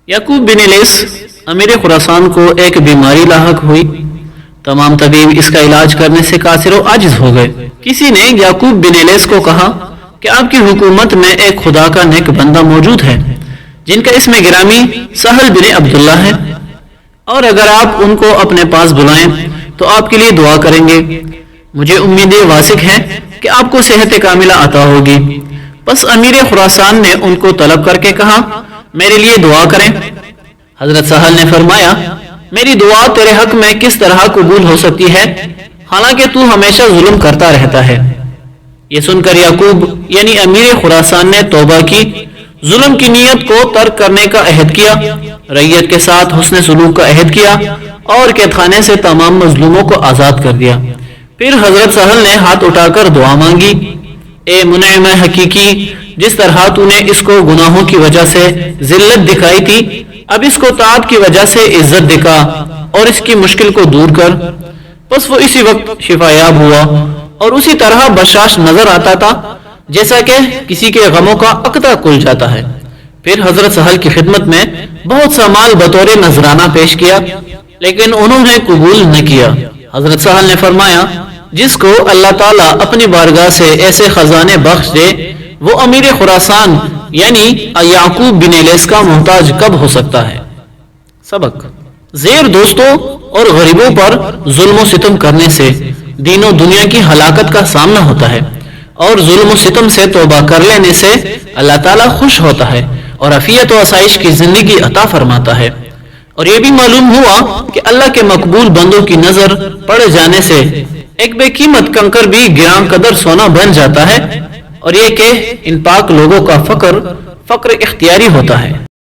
याकूब बिन इलियास अमीर खुरासान को एक बीमारी लाहक हुई। तमाम तबीब इसका इलाज करने से कासिर व आजिज हो गए। किसी ने याकूब बिन इलियास को कहा कि आपकी हुकूमत में एक खुदा का नेक बंदा मौजूद है जिनका इसमें गिरामी सहल बिन अब्दुल्ला है, और अगर आप उनको अपने पास बुलाएं तो आपके लिए दुआ करेंगे। मुझे उम्मीद वासिक है कि आपको सेहत कामिला अता होगी। बस अमीर खुरासान ने उनको तलब करके कहा, मेरे लिए दुआ करें। हजरत सहल ने फरमाया, मेरी दुआ तेरे हक में किस तरह कबूल हो सकती है, हालांकि तू हमेशा जुल्म करता रहता है। ये सुनकर याकूब यानी अमीर खुरासान ने तौबा की, जुल्म की नीयत को तर्क करने का अहद किया, रैयत के साथ हुस्न सुलूक का अहद किया और कैदखाने से तमाम मजलूमों को आजाद कर दिया। फिर हजरत सहल ने हाथ उठाकर दुआ मांगी, ए मुनइम हकीकी, जिस तरह तूने इसको गुनाहों की वजह से जिल्लत दिखाई थी, अब इसको ताअत की वजह से इज्जत दिखा और इसकी मुश्किल को दूर कर। बस वो इसी वक्त शिफायाब हुआ और उसी तरह बशाश नजर आता था जैसा कि किसी के गमों का अकता खुल जाता है। फिर हजरत सहल की खिदमत में बहुत सा माल बतौर नजराना पेश किया, लेकिन उन्होंने कबूल न किया। हजरत सहल ने फरमाया, जिसको अल्लाह ताला अपनी बारगाह से ऐसे खजाने बख्श दे वो अमीर खुरासान यानी याकूब बिन इलियास का मोहताज कब हो सकता है। सबक ज़ेर दोस्तों और गरीबों पर जुल्म सितम करने से दीनों दुनिया की हलाकत का सामना होता है, और जुल्म सितम से तौबा कर लेने से अल्लाह ताला खुश होता है और अफियत व आसाइश की जिंदगी अता फरमाता है। और यह भी मालूम हुआ कि अल्लाह के मकबूल बंदों की नजर पड़ जाने से एक बेकीमत कंकर भी गिरां कदर सोना बन जाता है, और ये कि इन पाक लोगों का फक्र इख्तियारी होता है।